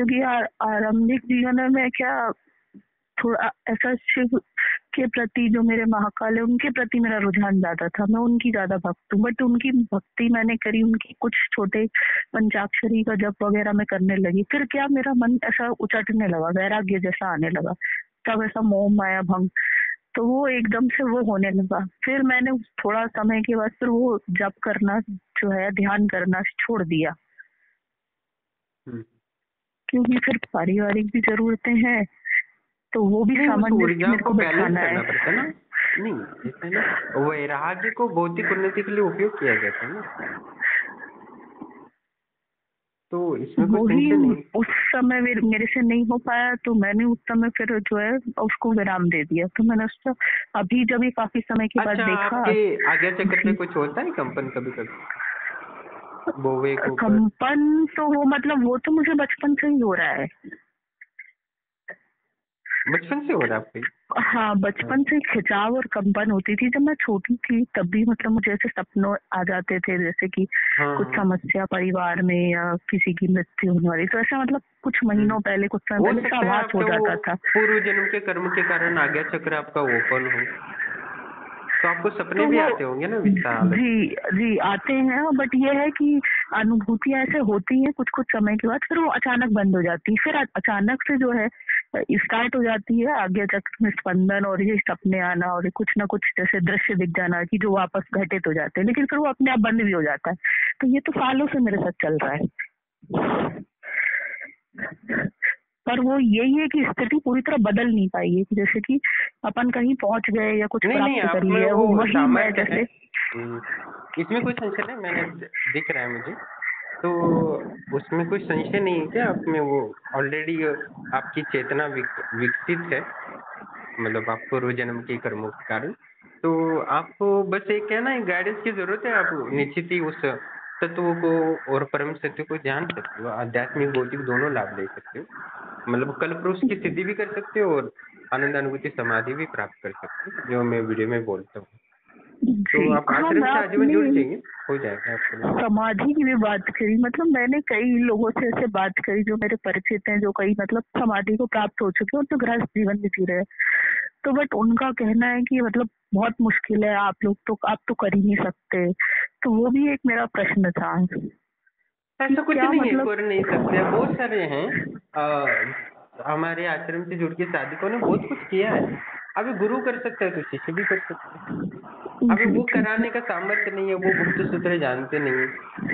क्योंकि आरंभिक जीवन में क्या थोड़ा ऐसा शिव के प्रति जो मेरे महाकाल है उनके प्रति मेरा रुझान ज्यादा था, मैं उनकी ज्यादा भक्त हूँ। बट उनकी भक्ति मैंने करी, उनकी कुछ छोटे पंचाक्षरी का जप वगैरह मैं करने लगी, फिर क्या मेरा मन ऐसा उचटने लगा, वैराग्य जैसा आने लगा, तब ऐसा मोह माया भंग, तो वो एकदम से वो होने लगा। फिर मैंने थोड़ा समय के बाद फिर वो जप करना जो है, ध्यान करना छोड़ दिया, क्योंकि फिर पारिवारिक भी जरूरतें हैं, तो वो भी नहीं, उस सामंजस्य ऊर्जा मेरे को को बैलेंस बैठाना करना है। पड़ता है ना। नहीं, जैसे ना वैराग्य को भौतिक उन्नति के लिए उपयोग किया जाता है ना, तो इसमें कोई वही संशय नहीं। उस समय मेरे से नहीं हो पाया, तो मैंने उस समय फिर जो है उसको विराम दे दिया। तो मैंने उसका अभी जब ये काफी समय के बाद अच्छा, देखा। आपके आज्ञा चक्र पे जी, कुछ होता है कंपन कभी कभी बोवे के ऊपर? कंपन तो वो मतलब वो तो मुझे बचपन से ही हो रहा है। बचपन से हो रहा है आपको? हाँ, बचपन से खिंचाव और कंपन होती थी। जब मैं छोटी थी तब भी मतलब मुझे ऐसे सपनों आ जाते थे, जैसे कि हाँ कुछ हाँ। समस्या परिवार में या किसी की मृत्यु होने वाली, तो ऐसा मतलब कुछ महीनों पहले, कुछ समय हो पहले ऐसा सकता है आभास हो आपका वो जाता था। पूर्व जन्म के कर्म के कारण आज्ञा चक्र आपका ओपन हो, तो आपको सपने तो भी वो आते होंगे ना विशाल। जी जी आते हैं, बट ये है कि अनुभूतियां ऐसे होती हैं कुछ कुछ समय के बाद, फिर वो अचानक बंद हो जाती है, फिर अचानक से जो है स्टार्ट हो जाती है आज्ञा चक्र में स्पंदन, और ये सपने आना, और ये कुछ ना कुछ जैसे दृश्य दिख जाना कि जो वापस घटित हो जाते हैं, लेकिन फिर वो अपने आप बंद भी हो जाता है। तो ये तो सालों से मेरे साथ चल रहा है। पर वो यही है कि स्थिति पूरी तरह बदल नहीं पाई है, कि जैसे कि अपन कहीं पहुंच गए या कुछ नहीं नहीं, प्राप्त कर आप में लिया, वो वो वही मैं सामर्थ्य है। जैसे। इसमें कोई संशय नहीं, मैंने दिख रहा है मुझे, तो उसमें कोई संशय नहीं है क्या आप में वो ऑलरेडी आपकी चेतना विकसित है, मतलब आप पूर्व जन्म के कर्मों के कारण। तो आपको बस एक क्या ना गाइडेंस की जरूरत है, आप निश्चित ही उस तत्व को और परम सत्य को जान सकते हो, आध्यात्मिक भौतिक दोनों लाभ ले सकते हो, मतलब कल पुरुष की सिद्धि भी कर सकते हो और आनंद अनुभूति समाधि भी प्राप्त कर सकते हो, जो मैं वीडियो में बोलता हूँ। तो जी आप हाँ, आश्रम मैं से आजीवन जुड़ अपनी जाइए, हो जाएगा आपके लिए। समाधि की भी बात करी, मतलब मैंने कई लोगों से ऐसे बात करी जो मेरे परिचित हैं, जो कई मतलब समाधि को प्राप्त हो चुके हैं और जो गृहस्थ जीवन भी जी रहे हैं। तो बट उनका कहना है कि मतलब बहुत मुश्किल है, आप तो कर ही नहीं सकते। तो वो भी एक मेरा प्रश्न था कि ऐसा कुछ क्या नहीं है, मतलब। कर नहीं सकते, बहुत सारे हैं। हमारे आश्रम से जुड़ के साधकों ने बहुत कुछ किया है। अभी गुरु कर सकता है तो शिष्य भी कर सकते हैं। अभी जी वो जी कराने का सामर्थ्य नहीं है, वो गुप्त सूत्र जानते नहीं,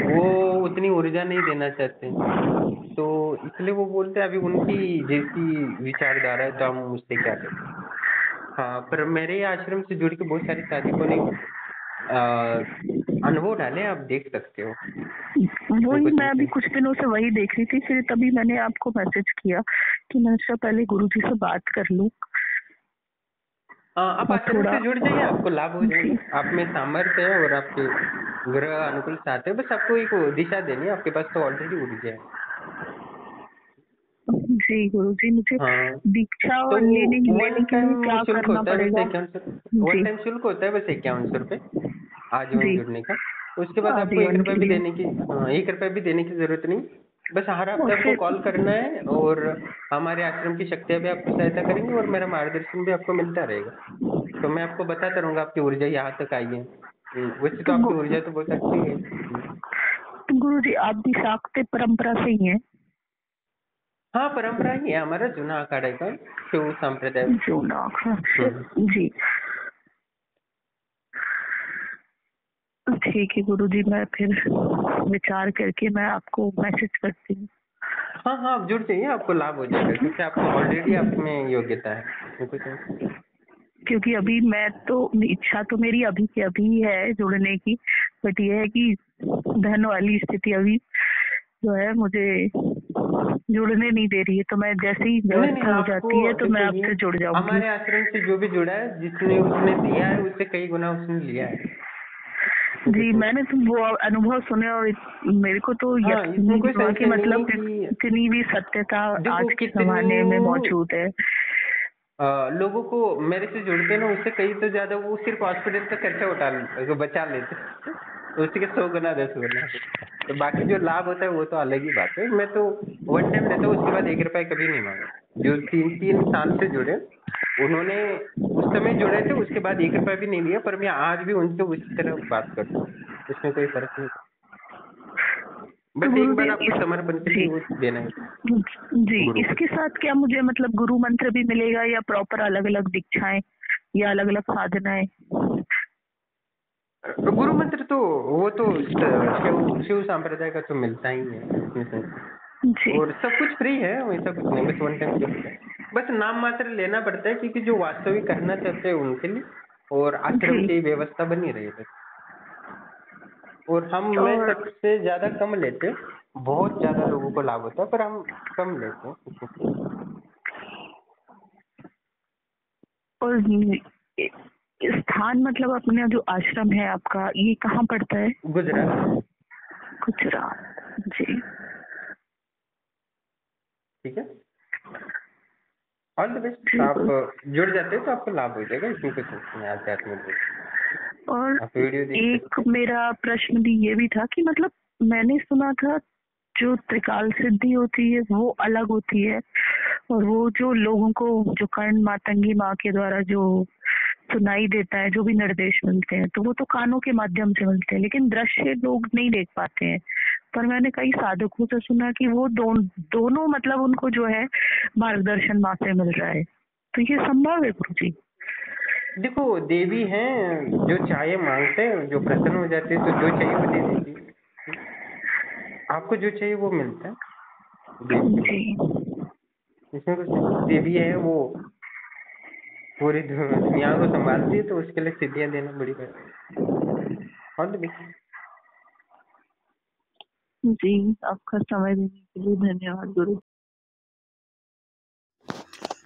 वो उतनी ऊर्जा नहीं देना चाहते, तो इसलिए वो बोलते हैं अभी उनकी जैसी विचारधारा है तो हम उससे क्या करें। हाँ, पर मेरे आश्रम से जुड़ के बहुत सारे साधकों ने अनुभव डाले, आप देख सकते हो, इसमें वही कुछ मैं अभी संशय कुछ दिनों से वही देख रही थी, फिर तभी मैंने आपको मैसेज किया कि मैं इससे पहले गुरुजी से बात कर लूं। आप और आश्रम थोड़ा से जुड़ जाइए, आपको लाभ हो जी जाएगा, आप में सामर्थ्य है और आपके ग्रह अनुकूल साथ है, बस आपको एक दिशा देनी है, आपके पास तो ऑलरेडी ऊर्जा है। जी गुरुजी, मुझे हाँ, दीक्षा तो और लेने वन के लिए टाइम क्या शुल्क करना होता है बस पड़ेगा? 51 रुपये, वन जी टाइम शुल्क होता है बस 51 रुपये आजीवन जी, जुड़ने का। उसके बाद आपको एक आजीवन रुपये के भी लिए। देने की, हाँ, 1 रुपये भी देने की जरूरत नहीं, बस हर हफ्ते और आपको फिर कॉल करना है और हमारे आश्रम की शक्तियाँ भी आपको सहायता करेंगी और मेरा मार्गदर्शन भी आपको मिलता रहेगा, तो मैं आपको बताता रहूंगा आपकी ऊर्जा यहाँ तक आई है। वैसे तो तो आपकी ऊर्जा तो बहुत अच्छी है। गुरुजी, आप भी शाक्त परंपरा से ही हैं? हाँ, परंपरा ही है, हमारा जूना अखाड़ा का शिव संप्रदाय। जो ना जी, ठीक है गुरुजी, मैं फिर विचार करके मैं आपको मैसेज करती हूँ। हाँ हाँ, आप जुड़ जाइए, आपको लाभ हो जाएगा, ठीक क्योंकि आपको ऑलरेडी आप है, में योग्यता है, इसमें कोई समस्या नहीं। क्योंकि अभी मैं तो इच्छा तो मेरी अभी की अभी है जुड़ने की, बट ये है कि धन वाली स्थिति अभी जो है मुझे जुड़ने नहीं दे रही है, तो मैं जैसे ही नहीं नहीं, व्यवस्था हो आपको जाती है तो मैं देखो ये आपसे जुड़ जाऊंगी। हमारे आश्रम से जो भी जुड़ा है, जिसने उसने दिया है उससे कई गुना उसने लिया है, इसमें कोई जी, समस्या मैंने तो वो अनुभव सुने, और मेरे को तो नहीं। हाँ, यकीन इसमें नहीं कोई हुआ कि संशय नहीं है मतलब कि इतनी भी सत्यता देखो आज के कितनी जमाने में मौजूद है। लोगों को मेरे से जुड़ते हैं ना, उससे कई तो ज्यादा वो सिर्फ हॉस्पिटल का खर्चा बचा लेते हैं। उसी के 100 गुना 10 गुना। तो बाकी जो लाभ होता है वो तो अलग ही बात है। मैं तो वन टाइम लेता हूँ, उसके बाद 1 रुपया कभी नहीं मांगा। जो 3 साल से जुड़े, उन्होंने उस समय जुड़े थे, उसके बाद 1 रुपया भी नहीं दिया, पर मैं आज भी उनसे उसी तरह बात करता हूँ, इसमें कोई फर्क नहीं। तो बस एक बार गुरुदेव आपको समर्पण के लिए वो देना है जी, गुरु को। इसके साथ क्या मुझे मतलब गुरु मंत्र भी मिलेगा या प्रॉपर अलग अलग दीक्षाएं या अलग अलग साधनाएं? गुरु मंत्र तो वो तो शिव संप्रदाय का तो मिलता ही है इसमें से। जी और सब कुछ फ्री है, वैसा कुछ नहीं, बस वन टाइम जरूरत है। बस नाम मात्र लेना पड़ता है, क्योंकि जो वास्तविक करना चाहते हैं उनके लिए, और आश्रम जी। की व्यवस्था बनी रही है। और मैं और सबसे ज्यादा कम लेते, बहुत ज्यादा लोगों को लाभ होता है, पर हम कम लेते हैं। और स्थान मतलब अपना जो आश्रम है आपका, ये कहाँ पड़ता है? गुजरात। गुजरात। जी ठीक है, ऑल द बेस्ट। आप बिल्कुल। जुड़ जाते हैं तो आपको लाभ हो जाएगा, इसमें कुछ नहीं। आध्यात्मिक रूप और आप वीडियो देखते एक मेरा प्रश्न भी ये भी था कि मतलब मैंने सुना था जो त्रिकाल सिद्धि होती है वो अलग होती है, और वो जो लोगों को जो कर्ण मातंगी माँ के द्वारा जो सुनाई देता है, जो भी निर्देश मिलते हैं, तो वो तो कानों के माध्यम से मिलते हैं, लेकिन दृश्य लोग नहीं देख पाते हैं। पर मैंने कई साधकों से सुना कि वो दोनों मतलब उनको जो है मार्गदर्शन माँ से मिल रहा है। तो ये संभव है गुरु जी? देखो, देवी हैं, जो चाहे मांगते हैं, जो प्रसन्न हो जाते हैं, तो जो चाहिए वो दे देती है। आपको जो चाहिए वो मिलता है देवी से। जी इसमें कुछ नहीं, देवी है वो पूरी दुनिया को संभालती है, तो उसके लिए सिद्धियां देना बड़ी बात है। और देखिए, जी, आपका समय देने के लिए धन्यवाद गुरु।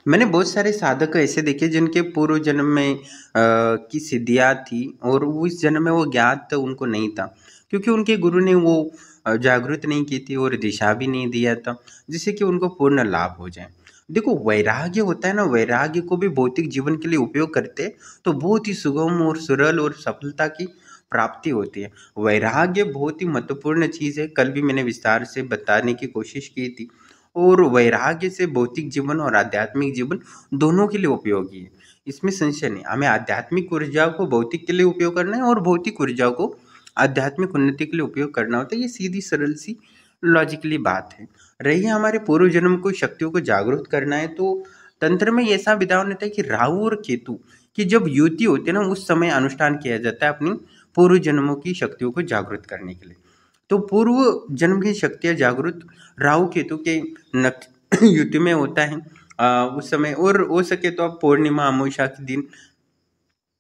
मैंने बहुत सारे साधक ऐसे देखे जिनके पूर्व जन्म में की सिद्धियाँ थी, और वो इस जन्म में वो ज्ञात उनको नहीं था, क्योंकि उनके गुरु ने वो जागृत नहीं की थी और दिशा भी नहीं दिया था, जिससे कि उनको पूर्ण लाभ हो जाए। देखो, वैराग्य होता है ना, वैराग्य को भी भौतिक जीवन के लिए उपयोग करते हैं तो बहुत ही सुगम और सरल और सफलता की प्राप्ति होती है। वैराग्य बहुत ही महत्वपूर्ण चीज़ है, कल भी मैंने विस्तार से बताने की कोशिश की थी। और वैराग्य से भौतिक जीवन और आध्यात्मिक जीवन दोनों के लिए उपयोगी है, इसमें संशय नहीं। हमें आध्यात्मिक ऊर्जा को भौतिक के लिए उपयोग करना है और भौतिक ऊर्जा को आध्यात्मिक उन्नति के लिए उपयोग करना होता है। ये सीधी सरल सी लॉजिकली बात है। रही हमारे पूर्व जन्म को शक्तियों को जागरूक करना है, तो तंत्र में ऐसा विधान होता है कि राहु और केतु की जब युति होती है ना, उस समय अनुष्ठान किया जाता है अपनी पूर्व जन्मों की शक्तियों को जागृत करने के लिए। तो पूर्व जन्म की शक्तियाँ जागृत राहु केतु के युति में होता है उस समय। और हो सके तो आप पूर्णिमा अमावस्या के दिन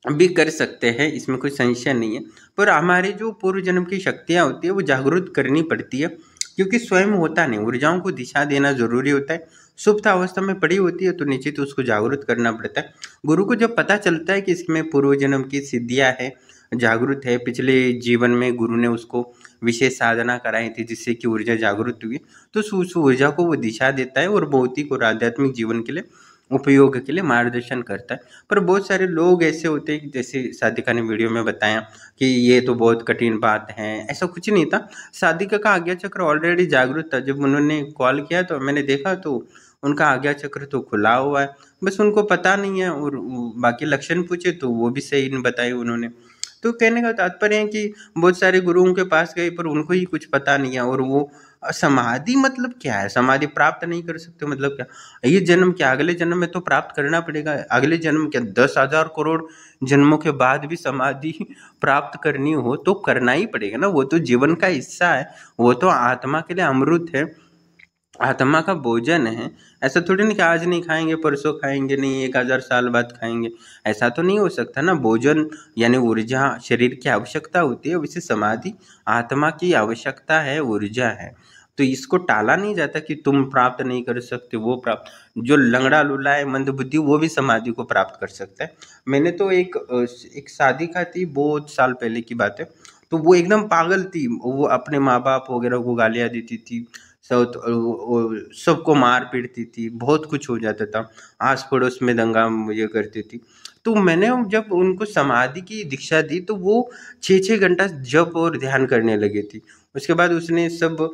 भी कर सकते हैं, इसमें कोई संशय नहीं है। पर हमारे जो पूर्व जन्म की शक्तियाँ होती है वो जागृत करनी पड़ती है, क्योंकि स्वयं होता नहीं, ऊर्जाओं को दिशा देना जरूरी होता है। सुप्त अवस्था में पड़ी होती है तो निश्चित उसको जागृत करना पड़ता है। गुरु को जब पता चलता है कि इसमें पूर्व जन्म की सिद्धियाँ है, जागृत है, पिछले जीवन में गुरु ने उसको विशेष साधना कराई थी जिससे कि ऊर्जा जागृत हुई, तो उस ऊर्जा को वो दिशा देता है और भौतिक और आध्यात्मिक जीवन के लिए उपयोग के लिए मार्गदर्शन करता है। पर बहुत सारे लोग ऐसे होते हैं कि जैसे साधिका ने वीडियो में बताया कि ये तो बहुत कठिन बात है, ऐसा कुछ नहीं था। साधिका का आज्ञा चक्र ऑलरेडी जागरूक था। जब उन्होंने कॉल किया तो मैंने देखा तो उनका आज्ञा चक्र तो खुला हुआ है, बस उनको पता नहीं है। और बाकी लक्षण पूछे तो वो भी सही नहीं बताए उन्होंने। तो कहने का तात्पर्य है कि बहुत सारे गुरुओं के पास गए पर उनको ही कुछ पता नहीं है। और वो समाधि मतलब क्या है, समाधि प्राप्त नहीं कर सकते मतलब क्या, ये जन्म क्या अगले जन्म में तो प्राप्त करना पड़ेगा। अगले जन्म क्या 10,000 करोड़ जन्मों के बाद भी समाधि प्राप्त करनी हो तो करना ही पड़ेगा ना, वो तो जीवन का हिस्सा है, वो तो आत्मा के लिए अमृत है, आत्मा का भोजन है। ऐसा थोड़ी नहीं कि आज नहीं खाएंगे परसों खाएंगे नहीं 1,000 साल बाद खाएंगे, ऐसा तो नहीं हो सकता ना। भोजन यानी ऊर्जा शरीर की आवश्यकता होती है, वैसे समाधि आत्मा की आवश्यकता है, ऊर्जा है। तो इसको टाला नहीं जाता कि तुम प्राप्त नहीं कर सकते, वो प्राप्त, जो लंगड़ा लूला है मंदबुद्धि वो भी समाधि को प्राप्त कर सकता है। मैंने तो एक साधिका थी, बहुत साल पहले की बात है, तो वो एकदम पागल थी, वो अपने माँ बाप वगैरह को गालियाँ देती थी, सबको मार पीटती थी, बहुत कुछ हो जाता था, आस पड़ोस में दंगा ये करती थी। तो मैंने जब उनको समाधि की दीक्षा दी तो वो 6-6 घंटा जप और ध्यान करने लगी थी। उसके बाद उसने सब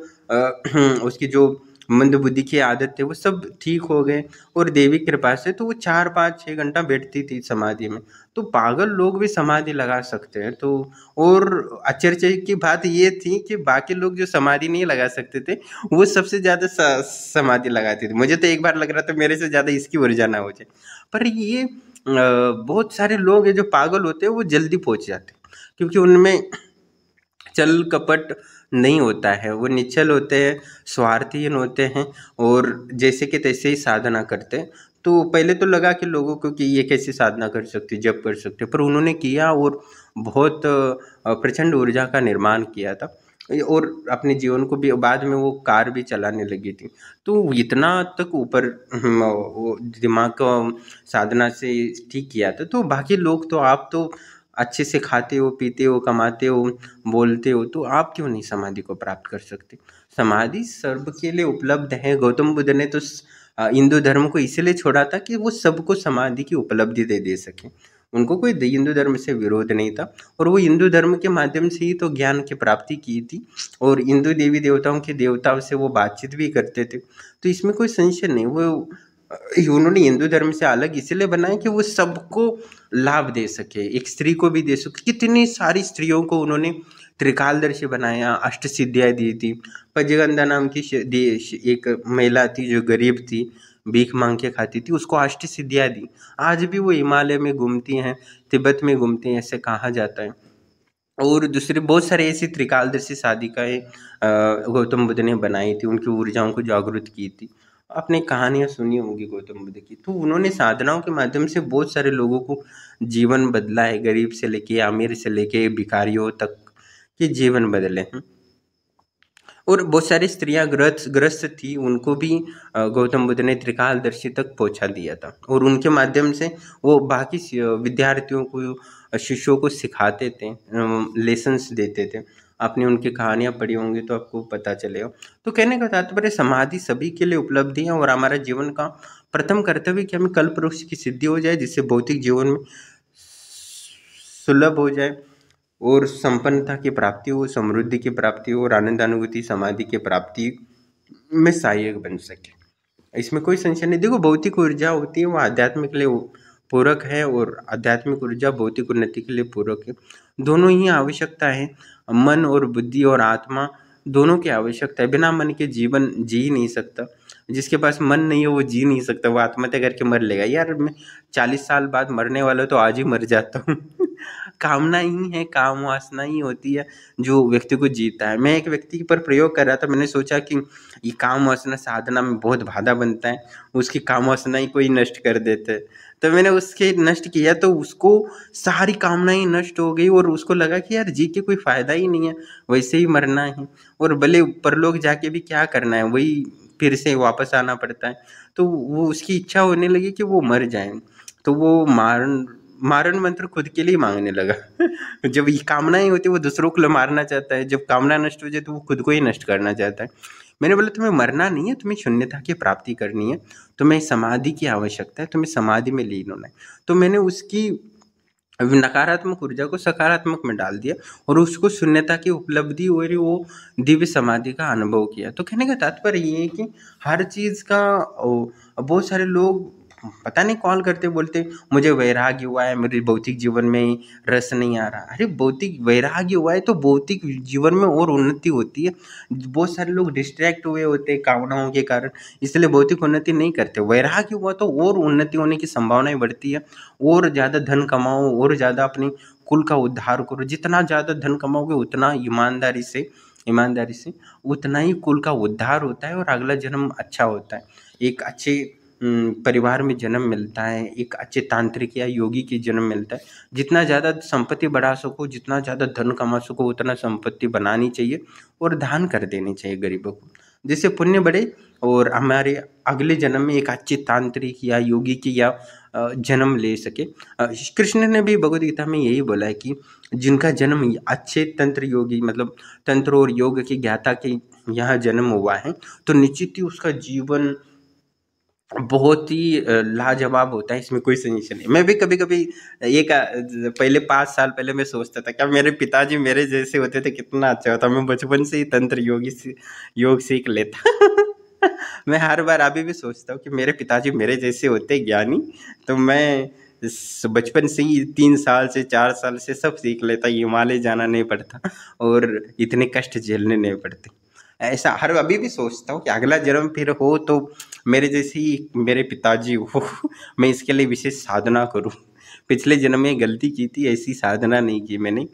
उसकी जो मंदबुद्धि की आदत थे वो सब ठीक हो गए, और देवी कृपा से तो वो 4-5-6 घंटा बैठती थी समाधि में। तो पागल लोग भी समाधि लगा सकते हैं। तो और आश्चर्य की बात ये थी कि बाकी लोग जो समाधि नहीं लगा सकते थे वो सबसे ज़्यादा समाधि लगाते थे। मुझे तो एक बार लग रहा था मेरे से ज़्यादा इसकी ऊर्जा ना हो जाए। पर ये बहुत सारे लोग हैं जो पागल होते हैं वो जल्दी पहुंच जाते हैं, क्योंकि उनमें छल कपट नहीं होता है, वो निश्चल होते हैं, स्वार्थहीन होते हैं, और जैसे कि तैसे ही साधना करते हैं। तो पहले तो लगा कि लोगों को कि ये कैसे साधना कर सकते, जप कर सकते, पर उन्होंने किया और बहुत प्रचंड ऊर्जा का निर्माण किया था, और अपने जीवन को भी बाद में वो कार भी चलाने लगी थी। तो इतना तक ऊपर वो दिमाग का साधना से ठीक किया था। तो बाकी लोग तो, आप तो अच्छे से खाते हो, पीते हो, कमाते हो, बोलते हो, तो आप क्यों नहीं समाधि को प्राप्त कर सकते? समाधि सर्व के लिए उपलब्ध है। गौतम बुद्ध ने तो हिंदू धर्म को इसीलिए छोड़ा था कि वो सबको समाधि की उपलब्धि दे सके। उनको कोई हिंदू धर्म से विरोध नहीं था, और वो हिंदू धर्म के माध्यम से ही तो ज्ञान की प्राप्ति की थी, और हिंदू देवी देवताओं के देवताओं से वो बातचीत भी करते थे। तो इसमें कोई संशय नहीं। वो उन्होंने हिंदू धर्म से अलग इसलिए बनाया कि वो सबको लाभ दे सके, एक स्त्री को भी दे सके। कितनी सारी स्त्रियों को उन्होंने त्रिकालदर्शी बनाया, अष्ट सिद्धियाँ दी थी। पजगंधा नाम की एक महिला थी जो गरीब थी, भीख मांग के खाती थी, उसको अष्ट सिद्धियाँ दी। आज भी वो हिमालय में घूमती हैं, तिब्बत में घूमती हैं, ऐसे कहा जाता है। और दूसरे बहुत सारे ऐसी त्रिकालदर्शी साधिकाएँ गौतम बुद्ध ने बनाई थी, उनकी ऊर्जाओं को जागृत की थी। आपने कहानियाँ सुनी होंगी गौतम बुद्ध की। तो उन्होंने साधनाओं के माध्यम से बहुत सारे लोगों को जीवन बदला है, गरीब से लेके अमीर से लेके भिखारियों तक के जीवन बदले हैं। और बहुत सारी स्त्रियां ग्रस्त थी, उनको भी गौतम बुद्ध ने त्रिकालदर्शी तक पहुंचा दिया था, और उनके माध्यम से वो बाकी विद्यार्थियों को, शिष्यों को सिखाते थे, लेसन्स देते थे। आपने उनकी कहानियाँ पढ़ी होंगी तो आपको पता चलेगा। तो कहने का तात्पर्य समाधि सभी के लिए उपलब्धि है, और हमारा जीवन का प्रथम कर्तव्य कि हमें कल्प वृक्ष की सिद्धि हो जाए, जिससे भौतिक जीवन में सुलभ हो जाए, और संपन्नता की प्राप्ति हो, समृद्धि की प्राप्ति हो, और आनंदानुभूति समाधि की प्राप्ति में सहायक बन सके। इसमें कोई संशय नहीं। देखो, भौतिक ऊर्जा होती है वो आध्यात्मिक के लिए पूरक है, और आध्यात्मिक ऊर्जा भौतिक उन्नति के लिए पूरक है। दोनों ही आवश्यकता है, मन और बुद्धि और आत्मा दोनों की आवश्यकता है। बिना मन के जीवन जी ही नहीं सकता। जिसके पास मन नहीं है वो जी नहीं सकता, वो आत्महत्या करके मर लेगा। यार मैं 40 साल बाद मरने वाला तो आज ही मर जाता हूँ। कामना ही है, काम वासना ही होती है जो व्यक्ति को जीता है। मैं एक व्यक्ति पर प्रयोग कर रहा था, मैंने सोचा कि ये काम वासना साधना में बहुत बाधा बनता है, उसकी काम वासना ही कोई नष्ट कर देते हैं। तो मैंने उसके नष्ट किया तो उसको सारी कामनाएं नष्ट हो गई, और उसको लगा कि यार जी के कोई फायदा ही नहीं है, वैसे ही मरना है, और भले परलोक जाके भी क्या करना है, वही फिर से वापस आना पड़ता है। तो वो उसकी इच्छा होने लगी कि वो मर जाए, तो वो मारण मंत्र खुद के लिए मांगने लगा। जब ये कामनाएं होती है वो दूसरों को मारना चाहता है, जब कामना नष्ट हो जाए तो वो खुद को ही नष्ट करना चाहता है। मैंने बोला तुम्हें मरना नहीं है, तुम्हें शून्यता की प्राप्ति करनी है, तुम्हें समाधि की आवश्यकता है, तुम्हें समाधि में लीन होना है। तो मैंने उसकी नकारात्मक ऊर्जा को सकारात्मक में डाल दिया, और उसको शून्यता की उपलब्धि और वो दिव्य समाधि का अनुभव किया। तो कहने का तात्पर्य ये है कि हर चीज़ का बहुत सारे लोग पता नहीं कॉल करते, बोलते मुझे वैराग्य हुआ है, मेरे भौतिक जीवन में रस नहीं आ रहा। अरे भौतिक वैराग्य हुआ है तो भौतिक जीवन में और उन्नति होती है। बहुत सारे लोग डिस्ट्रैक्ट हुए होते हैं कामनाओं के कारण, इसलिए भौतिक उन्नति नहीं करते। वैराग्य हुआ तो और उन्नति होने की संभावनाएं बढ़ती है, और ज़्यादा धन कमाओ, और ज़्यादा अपने कुल का उद्धार करो। जितना ज़्यादा धन कमाओगे उतना ईमानदारी से उतना ही कुल का उद्धार होता है, और अगला जन्म अच्छा होता है। एक अच्छे परिवार में जन्म मिलता है, एक अच्छे तांत्रिक या योगी की जन्म मिलता है। जितना ज़्यादा संपत्ति बढ़ा सको, जितना ज़्यादा धन कमा सको, उतना संपत्ति बनानी चाहिए और दान कर देनी चाहिए गरीबों को, जिससे पुण्य बढ़े, और हमारे अगले जन्म में एक अच्छे तांत्रिक या योगी की या जन्म ले सके। कृष्ण ने भी भगवद गीता में यही बोला है कि जिनका जन्म अच्छे तंत्र योगी मतलब तंत्र और योग के ज्ञाता के यहाँ जन्म हुआ है तो निश्चित ही उसका जीवन बहुत ही लाजवाब होता है, इसमें कोई संशय नहीं। मैं भी कभी कभी एक पहले 5 साल पहले मैं सोचता था क्या मेरे पिताजी मेरे जैसे होते तो कितना अच्छा होता, मैं बचपन से ही तंत्र योग सीख लेता। मैं हर बार अभी भी सोचता हूँ कि मेरे पिताजी मेरे जैसे होते ज्ञानी तो मैं बचपन से ही 3 साल से 4 साल से सब सीख लेता, हिमालय जाना नहीं पड़ता और इतने कष्ट झेलने नहीं पड़ते। ऐसा हर अभी भी सोचता हूँ कि अगला जन्म फिर हो तो मेरे जैसे ही मेरे पिताजी हो, मैं इसके लिए विशेष साधना करूँ। पिछले जन्म में गलती की थी, ऐसी साधना नहीं की मैंने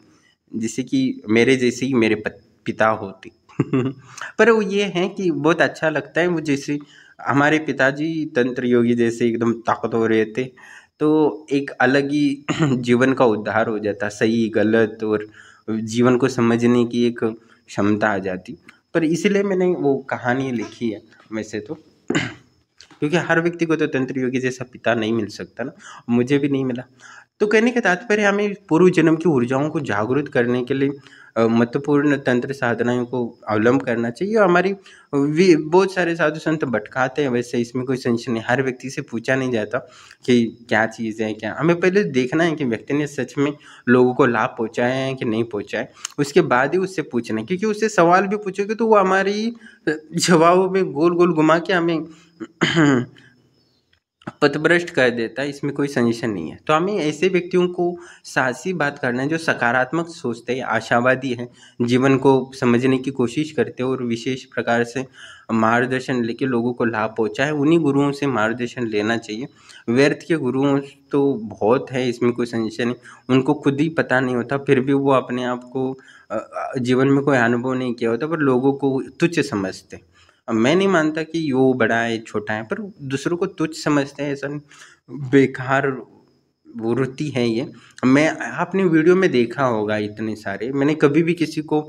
जिससे कि मेरे जैसे ही मेरे पिता होते। पर वो ये है कि बहुत अच्छा लगता है वो, जैसे हमारे पिताजी तंत्र योगी जैसे एकदम ताकतवर रहते तो एक अलग ही जीवन का उद्धार हो जाता, सही गलत और जीवन को समझने की एक क्षमता आ जाती। पर इसलिए मैंने वो कहानी लिखी है वैसे तो, क्योंकि हर व्यक्ति को तो तंत्र योगी जैसा पिता नहीं मिल सकता ना, मुझे भी नहीं मिला। तो कहने का तात्पर्य हमें पूर्व जन्म की ऊर्जाओं को जागृत करने के लिए महत्वपूर्ण तंत्र साधनाओं को अवलंब करना चाहिए। हमारी बहुत सारे साधु संत भटकाते हैं वैसे, इसमें कोई संशय नहीं। हर व्यक्ति से पूछा नहीं जाता कि क्या चीज़ है क्या, हमें पहले देखना है कि व्यक्ति ने सच में लोगों को लाभ पहुंचाया है कि नहीं पहुंचाया, उसके बाद ही उससे पूछना है। क्योंकि उससे सवाल भी पूछोगे तो वो हमारी जवाबों में गोल गोल घुमा के हमें पथभ्रष्ट कर देता है, इसमें कोई संशय नहीं है। तो हमें ऐसे व्यक्तियों को साहसी बात करना है जो सकारात्मक सोचते हैं, आशावादी हैं, जीवन को समझने की कोशिश करते हैं और विशेष प्रकार से मार्गदर्शन लेके लोगों को लाभ पहुंचाए। उन्हीं गुरुओं से मार्गदर्शन लेना चाहिए। व्यर्थ के गुरुओं तो बहुत है, इसमें कोई संशय नहीं। उनको खुद ही पता नहीं होता फिर भी वो अपने आप को जीवन में कोई अनुभव नहीं किया होता पर लोगों को तुच्छ समझते। मैं नहीं मानता कि यो बड़ा है छोटा है, पर दूसरों को तुच्छ समझते हैं, ऐसा बेकार वृत्ति है ये। मैं आपने वीडियो में देखा होगा इतने सारे, मैंने कभी भी किसी को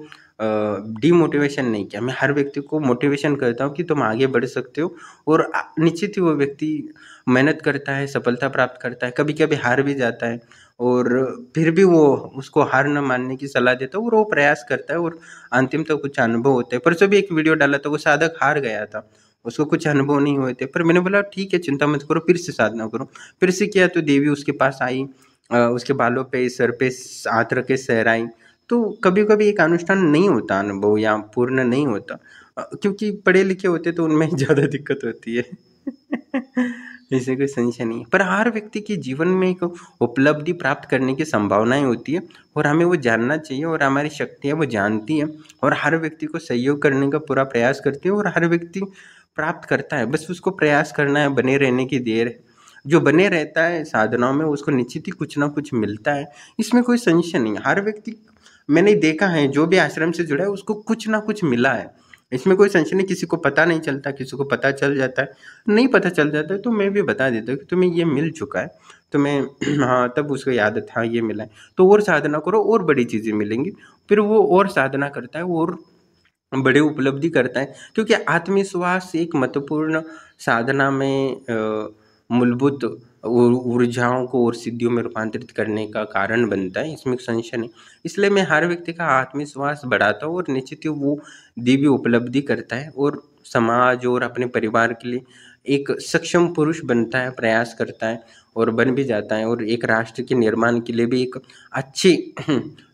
डीमोटिवेशन नहीं किया। मैं हर व्यक्ति को मोटिवेशन करता हूँ कि तुम आगे बढ़ सकते हो और निश्चित ही वो व्यक्ति मेहनत करता है, सफलता प्राप्त करता है, कभी कभी हार भी जाता है और फिर भी वो उसको हार न मानने की सलाह देता है और वो प्रयास करता है और अंतिम तो कुछ अनुभव होते हैं। परसों भी एक वीडियो डाला था, वो साधक हार गया था, उसको कुछ अनुभव नहीं हुए थे, पर मैंने बोला ठीक है चिंता मत करो, फिर से साधना करो। फिर से किया तो देवी उसके पास आई, उसके बालों पे सर पे हाथ रख के सहराई। तो कभी कभी एक अनुष्ठान नहीं होता अनुभव या पूर्ण नहीं होता, क्योंकि पढ़े लिखे होते तो उनमें ज़्यादा दिक्कत होती है। ऐसे कोई संशय नहीं है। पर हर व्यक्ति के जीवन में एक उपलब्धि प्राप्त करने की संभावनाएं होती है और हमें वो जानना चाहिए और हमारी शक्तियाँ वो जानती है और हर व्यक्ति को सहयोग करने का पूरा प्रयास करती है और हर व्यक्ति प्राप्त करता है, बस उसको प्रयास करना है, बने रहने की देर है। जो बने रहता है साधनाओं में उसको निश्चित ही कुछ ना कुछ मिलता है, इसमें कोई संशय नहीं है। हर व्यक्ति मैंने देखा है जो भी आश्रम से जुड़ा है उसको कुछ ना कुछ मिला है, इसमें कोई संशय नहीं। किसी को पता नहीं चलता, किसी को पता चल जाता है, नहीं पता चल जाता है तो मैं भी बता देता हूँ कि तुम्हें ये मिल चुका है, तुम्हें हाँ तब उसको याद था ये मिला है, तो और साधना करो और बड़ी चीज़ें मिलेंगी। फिर वो और साधना करता है और बड़े उपलब्धि करता है, क्योंकि आत्मविश्वास एक महत्वपूर्ण साधना में मूलभूत ऊर्जाओं को और सिद्धियों में रूपांतरित करने का कारण बनता है, इसमें संशय नहीं। इसलिए मैं हर व्यक्ति का आत्मविश्वास बढ़ाता हूँ और निश्चित ही वो दिव्य उपलब्धि करता है और समाज और अपने परिवार के लिए एक सक्षम पुरुष बनता है, प्रयास करता है और बन भी जाता है। और एक राष्ट्र के निर्माण के लिए भी एक अच्छे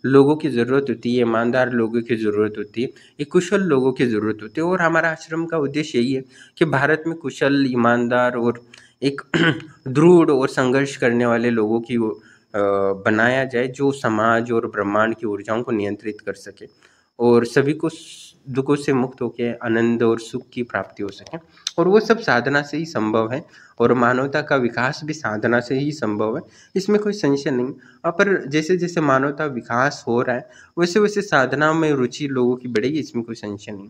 लोगों की ज़रूरत होती है, ईमानदार लोगों की ज़रूरत होती है, एक कुशल लोगों की ज़रूरत होती है। और हमारा आश्रम का उद्देश्य यही है कि भारत में कुशल, ईमानदार और एक दृढ़ और संघर्ष करने वाले लोगों की बनाया जाए जो समाज और ब्रह्मांड की ऊर्जाओं को नियंत्रित कर सके और सभी को दुखों से मुक्त होकर आनंद और सुख की प्राप्ति हो सके। और वो सब साधना से ही संभव है और मानवता का विकास भी साधना से ही संभव है, इसमें कोई संशय नहीं। पर जैसे जैसे मानवता विकास हो रहा है वैसे वैसे साधना में रुचि लोगों की बढ़ेगी, इसमें कोई संशय नहीं।